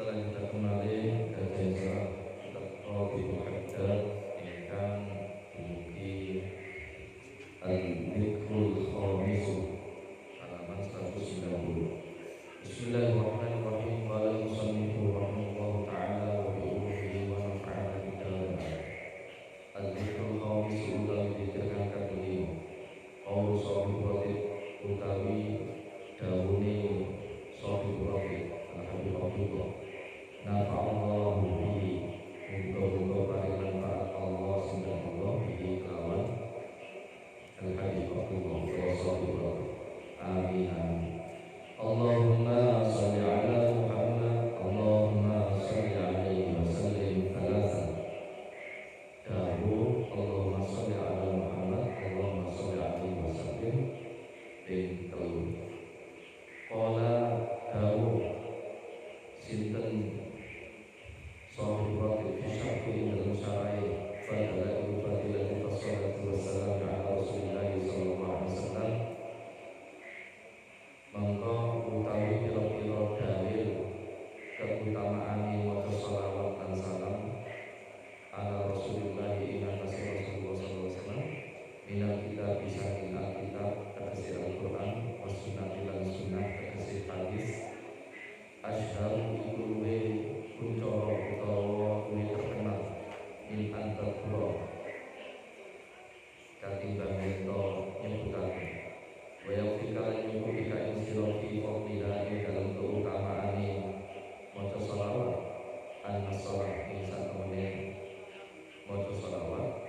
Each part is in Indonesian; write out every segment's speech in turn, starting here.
lanjutaken malih kajian Taqribul Haddad ingkang dumugi Al-Dzikrul Khamis halaman 190. Bismillahirrahmanirrahim. Qala al-musannifu rahimahullahu ta'ala wa bi ulumihi wa nafa'ana bidalika. Al-Dzikrul Khamis utawi dzikir kang kaping 5. Qaulu sahibul ratib utawi dawuhe sahibul ratib Alhamdulillah. Nafa'allahu bihi muga-muga paring manfaat Allah subhanahu bihi kelawan al-habibullah wa sahibullah. Amin amin. Allahumma shalli ala Muhammad, Allahumma shalli alaihi wa sallim thalathan. Dawu Allahumma shalli ala Muhammad, Allahumma shalli alaihi wa sallim ping 3. Qala dawu sinten sahibul ratib syafi'i dalam syara'i fadala ibu fadilah wassalatu wassalamu ala Rasulillah sallallahu alaihi wasallam. Monggo utawi pira-pira dalil keutamaane maca shalawat lan salam ala Rasulillah ing atase Rasulullah sallallahu alaihi wasallam minal kitab saking alkitab tegese Al-Qur'an was sunnah lan sunnah tegese hadis. Asyhar iku luwe kuncara utawa luwe terkenal min antakura katimbang ento nyebutaken wa yakfika nyebut ing sira fi fadila ing dalam keutamaane maca shalawat an-salat ing satemene maca shalawat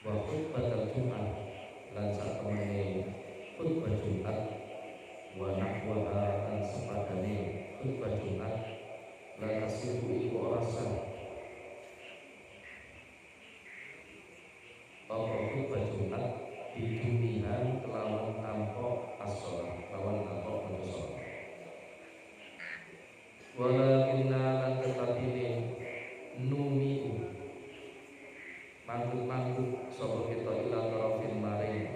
wa khutbah Jumat lan satemene khutbah Jumat wa nahwaha dan sepadane khutbah Jumat la tasihu iku rasa apa khutbah Jumat bidunihan kelawan tanpa as-shalah kelawan tanpa maca shalah walakinna lan tetapine numiu mangkuk-mangkuk sapa kita ila tarafin maring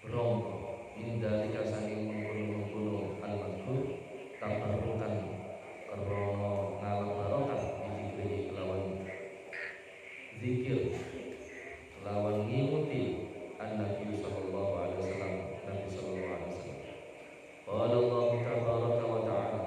rompo indalika saking mengkono-mengkono al-madhkur tabarrukan karena ngalap barokah dizikri kelawan zikir lawan ngimuti an-nabi sallallahu alaihi wasallam. Nabi sallallahu alaihi wasallam qala Allah tabaraka wa ta'ala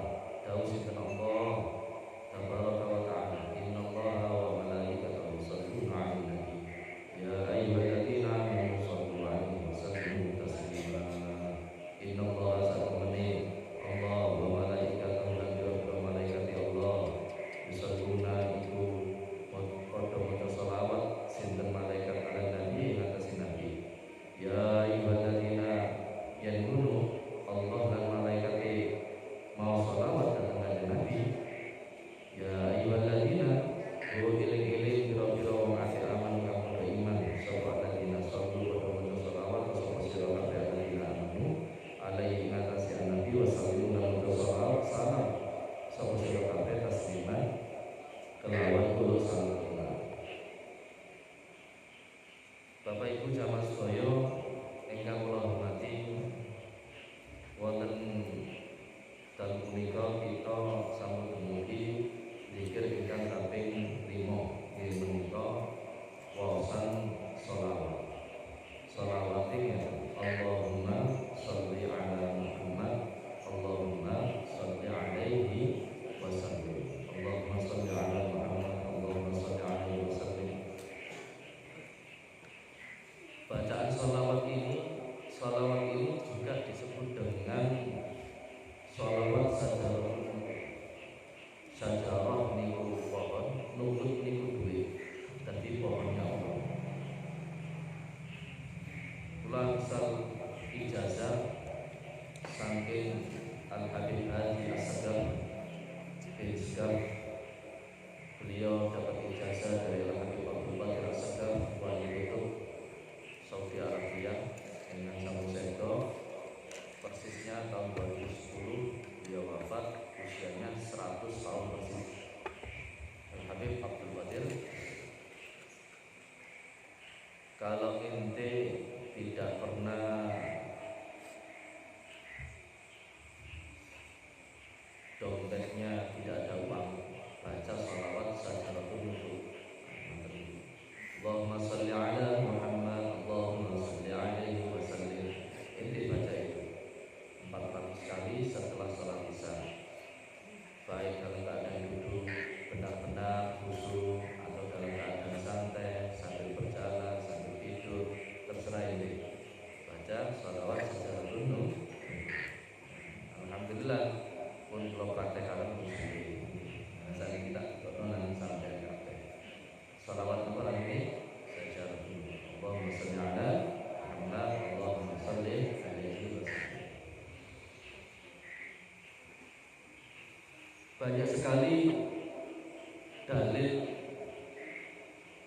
dalil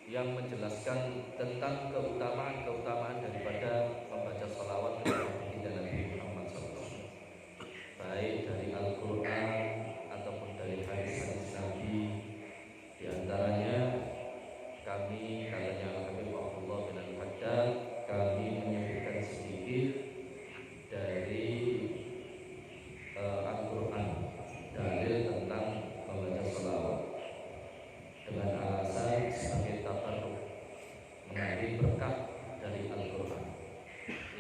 yang menjelaskan tentang keutamaan daripada membaca salawat kepada baginda Nabi Muhammad SAW, baik dari Al-Quran ataupun dari hadis-hadis Nabi. Di antaranya kami, katanya Al-Habib Abdullah bin Al-Haddad, kami menyebutkan sedikit dari Al-Quran, dalil tentang membaca salawat dengan alasan sebagai tabarruk, mengambil berkah dari Al-Quran.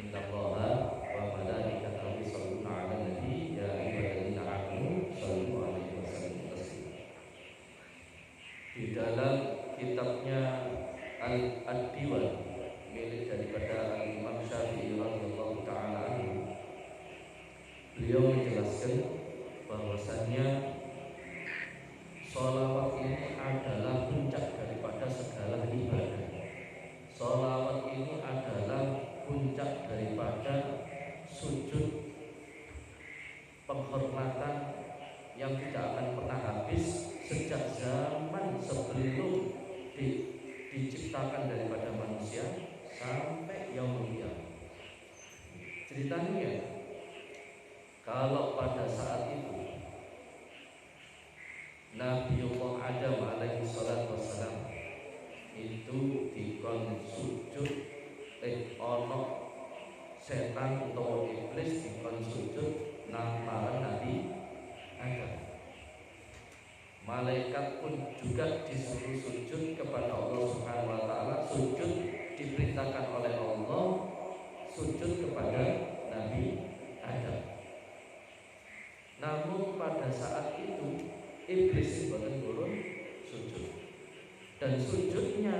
Innallaha wa malaikatahu yusholluna 'alan nabi ya ayyuhalladzina amanu shallu 'alaihi wa sallimu taslima. Di dalam kitabnya Al-Diwan milik daripada Imam Syafi'i radhiyallahu taala anhu, beliau menjelaskan bahwasannya sholawat ini adalah puncak daripada segala ibadah. Sholawat ini adalah puncak daripada sujud penghormatan yang tidak akan pernah habis sejak zaman sebelum diciptakan daripada manusia sampai yaumul qiyamah. Ceritanya, kalau pada saat itu Nabiullah Adam alaihi salatu wassalam itu dikon sujud ono setan atau iblis dikon sujud namparan Nabi Adam. Malaikat pun juga disuruh sujud kepada Allah Subhanahu wa taala, sujud diperintahkan oleh Allah sujud kepada Nabi Adam. Namun pada saat itu iblis turun sujud, dan sujudnya,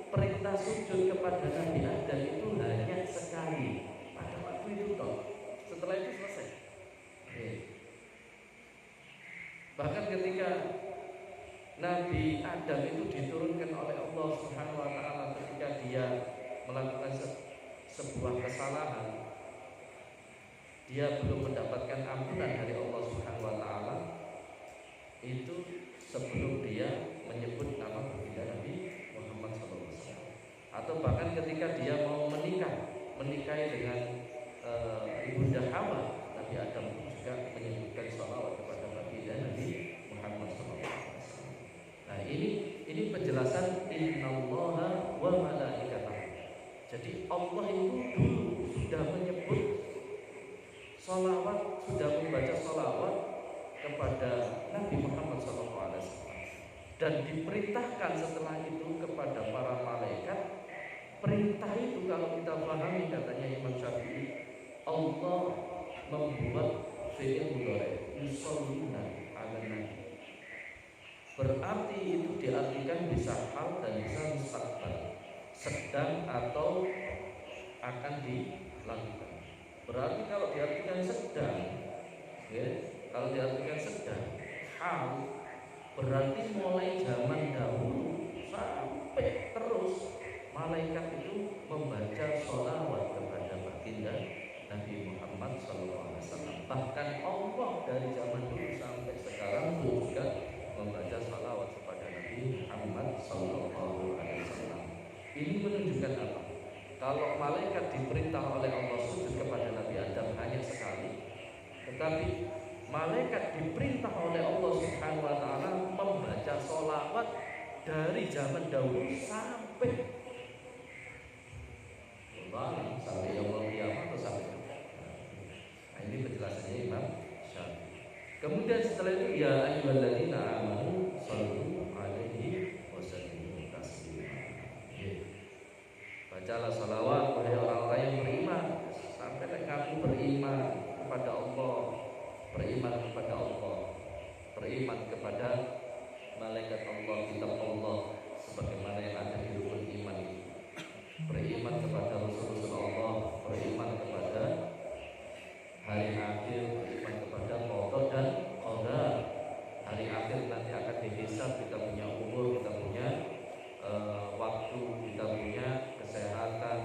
perintah sujud kepada Nabi Adam itu hanya sekali pada waktu itu toh. Setelah itu selesai. Bahkan ketika Nabi Adam itu diturunkan oleh Allah Subhanahu wa taala, ketika dia melakukan sebuah kesalahan, dia belum mendapatkan ampunan dari Allah Subhanahu wa taala, itu sebelum dia menyebut nama baginda Nabi Muhammad SAW, atau bahkan ketika dia mau menikahi dengan ibunda Hawa, Nabi Adam juga menyebutkan sholawat kepada baginda Nabi Muhammad SAW. Nah, ini penjelasan innallaha wa malaikatahu. Jadi Allah itu dulu sudah menyebut sholawat, sudah membaca sholawat kepada Nabi Muhammad SAW, dan diperintahkan setelah itu kepada para malaikat. Perintah itu kalau kita pahami, katanya Imam Syafi'i, Allah membuat fi'il mudhari yusholluna 'alan nabi. Berarti itu diartikan bisa hal dan bisa mustaqbal, sedang atau akan dilakukan. Berarti kalau diartikan sedang, ya, kalau diartikan sedang, hal, berarti mulai zaman dahulu sampai terus malaikat itu membaca sholawat kepada baginda Nabi Muhammad SAW. Bahkan Allah dari zaman dulu sampai sekarang juga membaca sholawat kepada Nabi Muhammad SAW. Ini menunjukkan apa? Kalau malaikat diperintah oleh Allah sujud kepada Nabi Adam hanya sekali, tetapi malaikat diperintah oleh Allah Subhanahu wa taala membaca sholawat dari zaman dahulu sampai yaumul qiyamah atau sampai. Nah, ini penjelasannya Imam Syafi'i. Kemudian setelah itu ya ayyuhalladzina amanu shallu 'alaihi wa sallimu taslima. Bacalah salawat wahai orang-orang yang beriman. Sampai kamu beriman kepada Allah, beriman kepada Allah, beriman kepada malaikat Allah, kitab Allah, sebagaimana yang ada di rukun iman. Beriman kepada Rasul Allah, beriman kepada hari akhir, beriman kepada qada dan qadar. Hari akhir nanti akan dihisab, kita punya umur, kita punya waktu, kita punya kesehatan,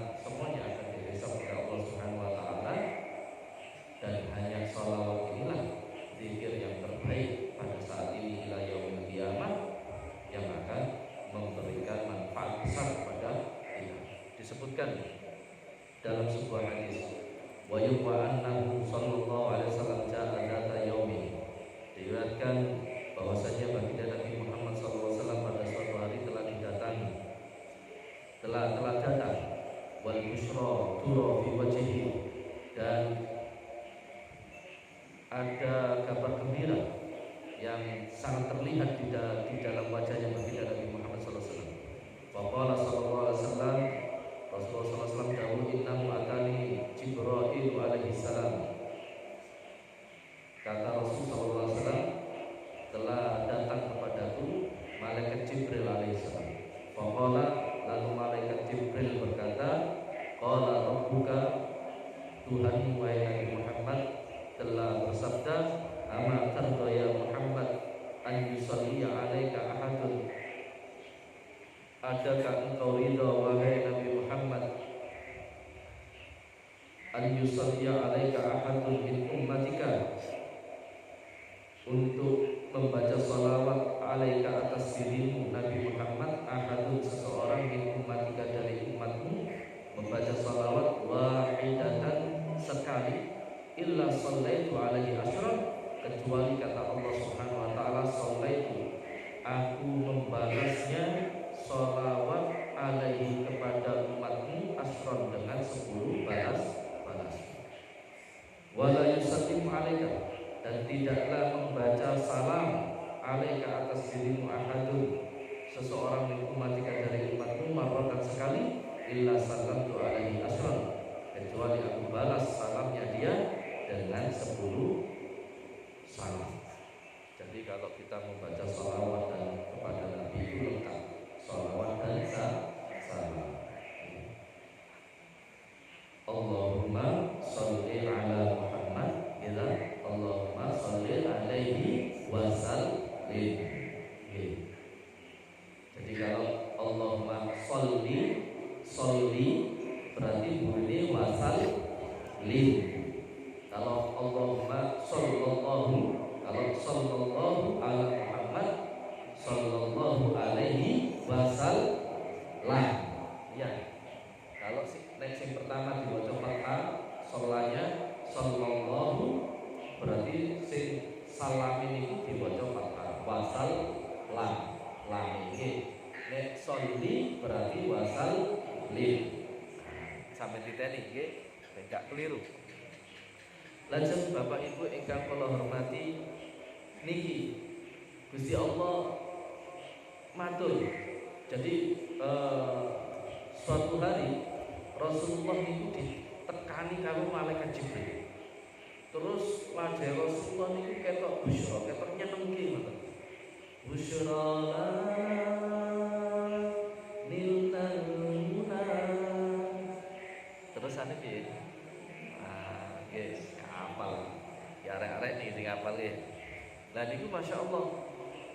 disebutkan dalam sebuah hadis, wa yuwa annahu sallallahu alaihi wasallam ja'a dzata yaumin, diriwayatkan bahwasanya baginda Nabi Muhammad SAW pada suatu hari telah didatangi, telah datang, wal busyra tura fi wajhihi, dan ada kabar gembira yang sangat terlihat di dalam wajahnya baginda Nabi Muhammad SAW. Faqala sallallahu alaihi wasallam, Rasulullah SAW dahulu, innahu atani Jibril alaihi salam. Kata Rasulullah SAW, telah datang kepadaku malaikat Jibril alaihissalam. Faqala, lalu malaikat Jibril berkata, qala rabbuka, Tuhanmu wahai Nabi Muhammad telah bersabda, ama tarda ya Muhammad an yusalli alaika ahadun, adakah engkau ridha wahai Nabi Muhammad an yusalli alaika ahadun min ummatika, untuk membaca salawat alaika atas dirimu Nabi Muhammad, ahadun seseorang min ummatika dari umatmu, membaca salawat wahidatan sekali, illa sallaitu alaihi asyran, kecuali kata Allah Subhanahu wa taala, sallaitu, aku membalasnya salawat alaihi kepada umatmu, asyran dengan 10 balas. Wala yusallimu alaika, dan tidaklah membaca salam alaika atas dirimu ahadun seseorang min umatika dari umatmu, marratan sekali, illa sallamtu alaihi asyran, kecuali aku balas salamnya dia dengan 10 salam. Jadi kalau kita membaca salawat dan kepada Nabi itu lengkap, salawat dan salam. Allahumma sholli ala Muhammad, ila Allahumma sholli alaihi wasallim. Jadi kalau Allahumma sholli berarti bunyi wasallim. Kalau Allahumma sallallahu ala Muhammad sallallahu alaihi wasallam. Ya. Kalau yang pertama dibaca fathah, sholanya sallallahu, berarti sing salam ini dibaca fathah, wasal lam ini. Nek sholli berarti wasal lim. Sampai titeni nggih, enggak keliru. Lajeng Bapak Ibu ingkang kula hormati, niki Gusti Allah matur. Jadi suatu hari Rasulullah itu ditekani karo malaikat Jibril. Terus wajah Rasulullah niku ketok busyra, ketok nyenengke ngoten. Busyra niltanuna. Terus ane piye? Yes, hafal. Ya arek-arek niki sing hafal nggih. Lah niku masyaallah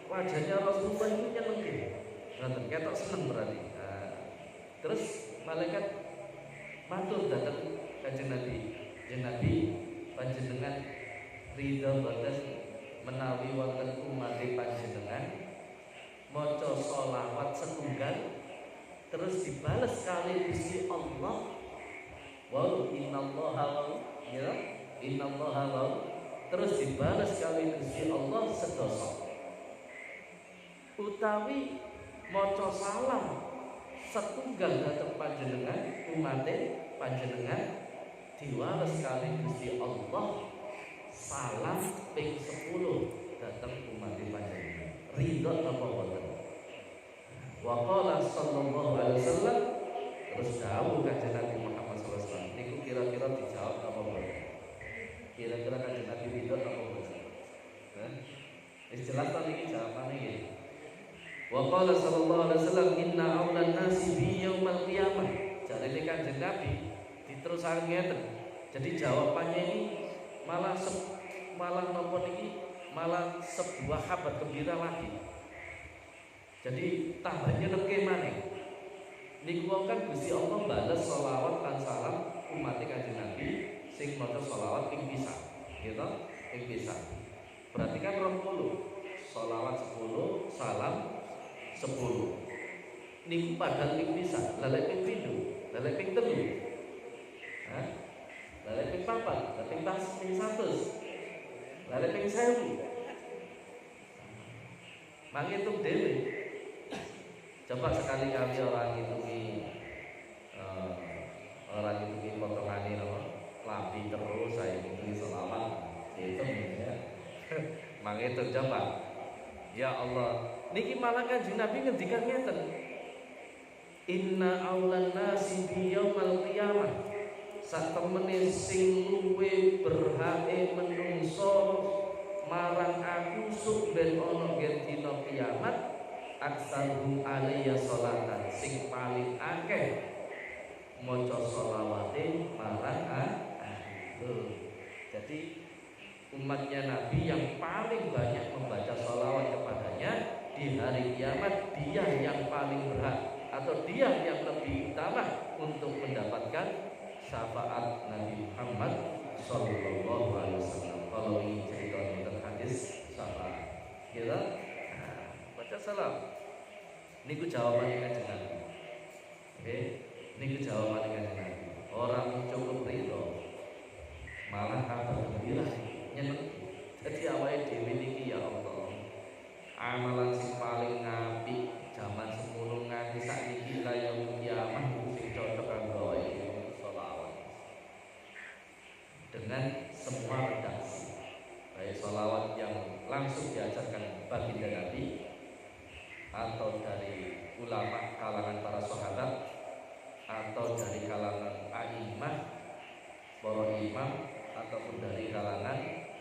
wajahnya Rasulullah itu nyenengke. Ngoten ketok seneng berarti. Terus malaikat matur datang Kanjeng Nabi, Kanjeng Nabi panjenengan ridha boten menawi wonten umat panjenengan maca sholawat setunggal terus dibales kali Gusti Allah, wa innallaha ya innallaha terus dibales kali Gusti Allah sedoso, utawi maca salam setunggal datang panjenengan umate panjenengan diwales kali Gusti Allah salam ping 10 datang umate panjenengan. Ridho apa boten? Wa qala sallallahu alaihi wasallam, terus dawuh Kanjeng Nabi Muhammad sallallahu alaihi wasallam niku kira-kira dijawab apa boten? Kira-kira Kanjeng Nabi ridho apa boten? Wis jelas ta niki jawabane nggih. Wa qala sallallahu alaihi wasallam, inna aulan nasi bi yaumil qiyamah. Jarene Kanjeng Nabi diterusake ngeten. Jadi jawabannya ini malah nopo niki malah sebuah kabar gembira lagi. Jadi tambahnya nengke maneh. Niku kan Gusti Allah balas sholawat lan salam umat Kanjeng Nabi sing maca sholawat ping pisan, gitu? Ping pisan. Berarti kan 20. Sholawat 10, salam 10. Niku padahal ping pisan, lha lek ping pindho lalek ping 3. Hah? Lalek ping 4, lalek ping 100, lalek ping 1000. Manghitung dhewe. Coba sekali-kali orang itu potongane apa? Lambi terus saya itu selawat. Itu ya. Manghitung coba. Ya Allah, niki malah Kanjeng Nabi ngendikan ngeten. Inna aulan nasi bi yaumal qiyamah. Sak temene sing luwe berhake menungso marang aku suk ben ana gen dina kiamat aksaruhum alayya sholatan, sing paling akeh maca sholawate marang aku. Jadi umatnya Nabi yang paling banyak membaca sholawat kepadanya di hari kiamat, dia yang paling berhak atau dia yang lebih utama untuk mendapatkan syafaat Nabi Muhammad Sallallahu Alaihi Wasallam. Kalau ini cerita tentang hadis syafaat, kita baca salam. Niku jawabannya Kanjeng Nabi. Oke, niku jawabannya Kanjeng Nabi. Orang cukup ridho, malah kabar gembira. Jadi awake dhewe niki ya Allah, amalan sing paling apik zaman semono nganti sakniki la yaumul kiamah sing cocok kanggo awake sholawat. Dengan semua redaksi, baik sholawat yang langsung diajarkan baginda Nabi atau dari ulama kalangan para sahabat atau dari kalangan a'imah, para imam ataupun dari kalangan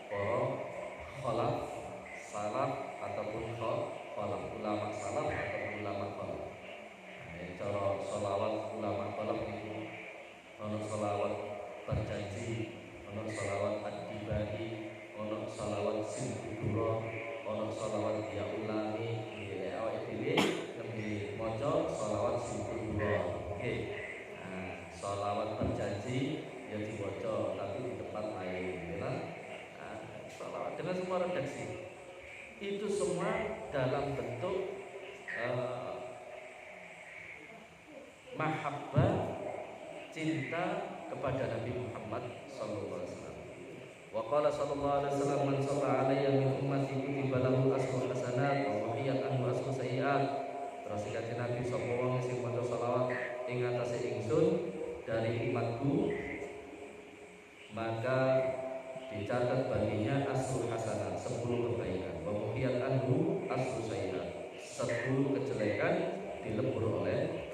para khalaf salaf ataupun khalaf ulama salaf ataupun ulama khalaf. Cara sholawat ulama khalaf itu ono sholawat berjanji, ono sholawat ad-dibahi, ono sholawat singkudura, ono sholawat dia ulangi. Awake dhewe nembe maca sholawat singkudura. Oke. Nah, sholawat berjanji ya dibaca tapi di tempat lain, ya. Sholawat dengan semua redaksi itu semua dalam bentuk mahabbah, cinta kepada Nabi Muhammad sallallahu alaihi wasallam. Wa qala sallallahu alaihi wasallam man shalla alayya min ummati kutiba lahu asru hasanat wa muhiyat anhu asru sayyi'at. Terus kanjeng Nabi sapa wong sing maca selawat ing atase ingsun dari umatku, maka dicatat baginya asrul hasanat, 10 kebaikan, wa muhiyat anhu asru sayyi'at, 10 kejelekan dilebur oleh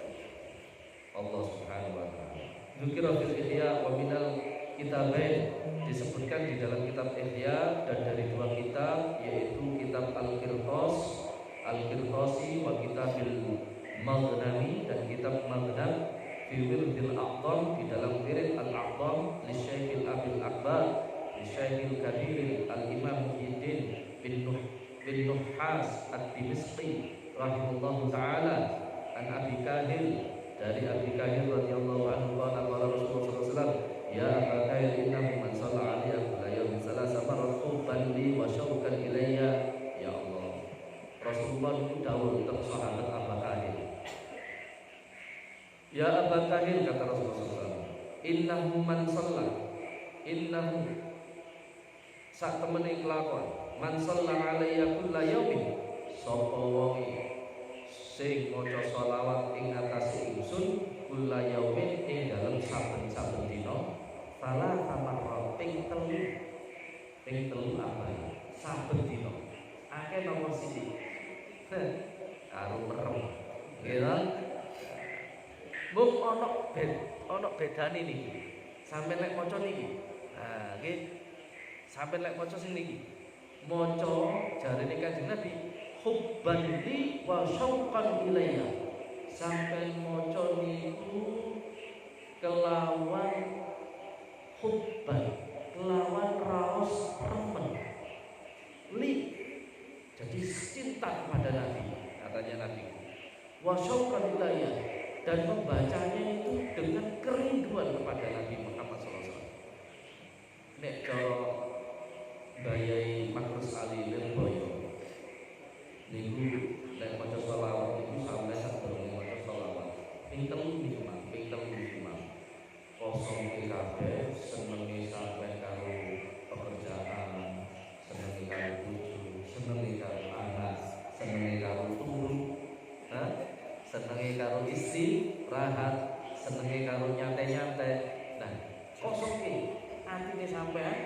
Allah Subhanahu wa taala. Dzikra fil Ihya wa minal kitabain, disebutkan di dalam kitab Ihya dan dari 2 kitab, yaitu kitab Al-Qirtasi wa Kitabil Maghnami, dan kitab Maghnam fi Wirdil A'dham, di dalam wirid Al-A'dham li Syekhil Abil Akbar li Syekhil Kabir Al-Imam Muhyiddin bin Nuhas Ad-Dimishqi rahimahullahu taala an Abi Kahil, dari Abi Kahil radhiyallahu anhu qala qala Rasulullah sallallahu alaihi wasallam ya Aba Kahil innahu man shalla alayya kulla yawmin salasa marrat hubban li wa syauqan ilayya. Ya Allah, Rasulullah itu dawuh tentang sahabat Aba Kahil. Ya Aba Kahil, kata Rasulullah SAW, innahu man shalla, innahu sak temene kelakon, man shalla alayya kulla yawmin, sapa wong sing maca sholawat ing atase ingsun kulla yaumin ing dalem saben-saben dina, fala tamarra ping telu apa ya? Saben dina. Akeh nomor siji. Karo merem. Nggih. Mung ana bedane niki. Sampai lek maca niki. Nah, nggih. Sampai lek maca sing niki. Maca jarene Kanjeng Nabi hubban li wa syauqan ilayya, sampai maca niku kelawan hubban, kelawan raos remen li, jadi cinta kepada Nabi, katanya Nabi, wa syauqan ilayya, dan membacanya itu dengan kerinduan kepada Nabi Muhammad SAW. Nek cara Bayai Makrus Ali Lirboyo niku lek maca sholawat niku sampai sak durunge maca sholawat ping telu niku mah ping telu senenge karo istirahat, senenge karo nyantai-nyantai. Nah, kosongke atine sampean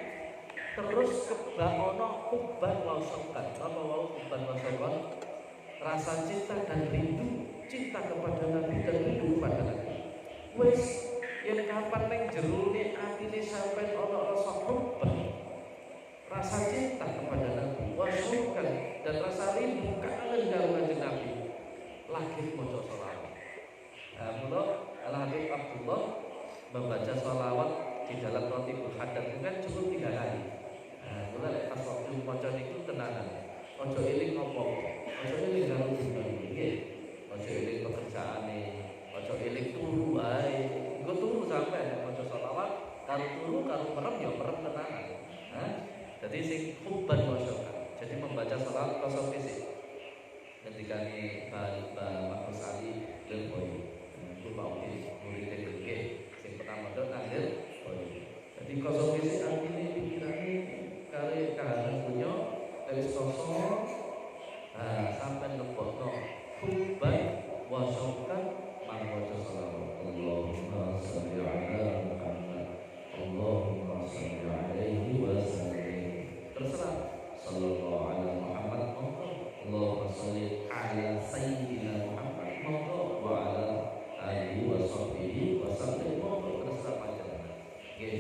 terus kebak ono hubban wa syauqan. Apa wau hubban wa syauqan? Rasa cinta dan rindu, cinta kepada Nabi dan rindu kepada Nabi. Wes yen kapan ning jerone atine sampean ono rasa hubban, rasa cinta kepada Nabi, wa syauqan dan rasa rindu kangen karo Kanjeng Nabi, lagi maca sholawat. Mula Al-Habib Abdullah membaca sholawat di dalam Ratibul Haddad itu kan cukup 3 kali. Mula lek pas waktu maca niku tenanan. Ojo eling apa, ojo eling karo dunya nggih. Ojo eling pekerjaane, ojo eling turu ae. Engko turu sampe maca sholawat karo turu karo merem ya merem tenanan. Jadi sing hubban wa syauqan. Jadi membaca sholawat kosong fisik. Ketika ini Mbak Mas Ali Lirboy, itu mau murid TPG, yang pertama itu nanggil Boy. Jadi kosong fisik artinya pikirannya kali kahanan punya dari sosok, sampai lepotno hubban wa syauqan mangwaca sholawat. Allahumma sholli ala Muhammad, Allahumma sholli alaihi wasallam. Terserah sallallahu ala Muhammad, Allahumma sholli ala sayyidina Muhammad wa ala alihi wa sahbihi wa sallam. Terserah panjenengan. Nggih.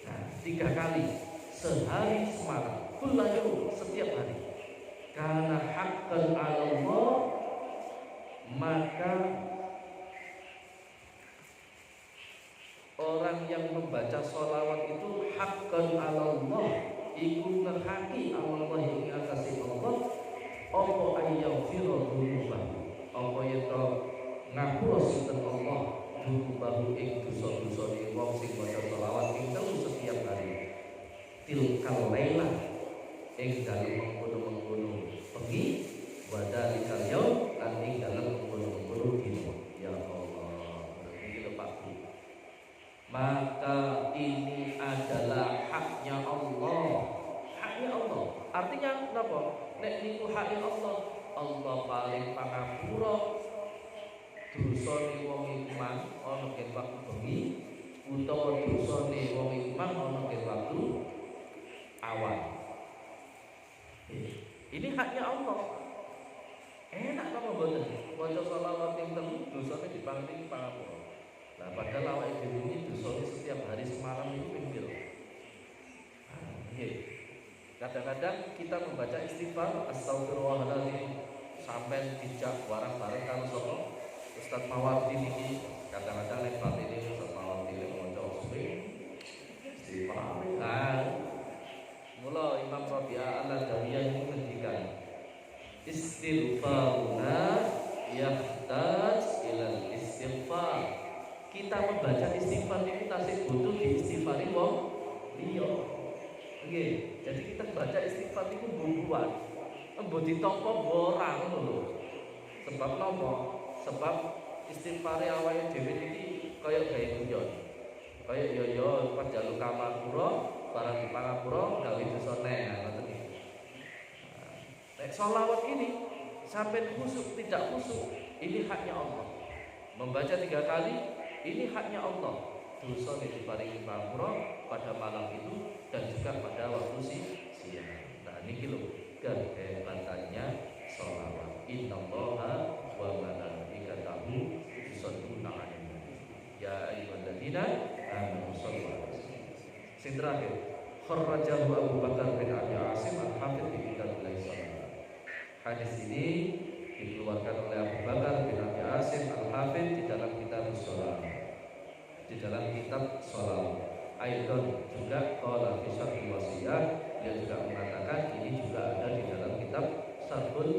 Nah, 3 kali sehari semalam, kullayu setiap hari. Karena haqqan 'ala Allah, maka orang yang membaca sholawat itu haqqan 'ala Allah, iku ngehaki Allah ing atase Allah, apa ayyafira dzunubah, apa yen to ngapura sinten Allah dzunubah ing dosa-dosane wong sing maca sholawat ing setiap hari. Tilkal laila ing dalem mengkono-mengkono bengi, wa dalikal yaum lan ing dalem mengkono-mengkono dina. Ya Allah, iki lho Pak. Maka ini adalah haknya Allah. Haknya Allah. Artinya napa? Nek niku haknya Allah, Allah paling pangapura dosane wong iman ana ing waktu bengi utawa dosane wong iman ana ing waktu awan. Ini haknya Allah. Enak apa mboten? Maca sholawat ing temu dosane dipangling pangapura. Nah, padahal awake dhewe ini dosane setiap hari semalam itu pinggir. Nggih. Kadang-kadang kita membaca istighfar astagfirullahaladzim sampai dijak bareng-bareng karo sapa Ustaz Mawardi niki. Kadang-kadang nek batine Ustaz Mawardi maca suwe istighfar. Mula Imam Rabi'ah Al-Adawiyah itu ngendikan istighfaruna yahtaj ilal istighfar. Kita membaca istighfar itu tasih butuh diistighfari wong liya. Nggih, jadi kita baca istighfar itu bubuan. Mbok ditampa borang ngono lho. Sebab napa? Sebab istighfare awake dhewe iki kaya gawe guyon. Kaya yo pas jaluk kamapura, barang di pangapura gawe dosa neh ngoten iki. Nek sholawat ini sampai khusyuk tidak khusyuk, ini haknya Allah. Membaca 3 kali, ini haknya Allah. Dosa diparingi pangapura pada malam itu dan juga pada waktu siang. Nah ini lho kehebatannya sholawat. Innallaha wa malaikatahu yusholluna 'alan nabi. Ya ayyuhalladzina amanu shollu 'alaihi. Sing terakhir, kharrajahu Abu Bakar bin Abi Asim al-Hafidz fi Kitabillah Sholawat. Hadis ini dikeluarkan oleh Abu Bakar bin Abi Asim al-Hafidz di dalam kitab Sholawat. Di dalam kitab Sholawat. Aidon juga qala fi syarh wasiyah, dia juga mengatakan ini juga ada di dalam kitab Syarhul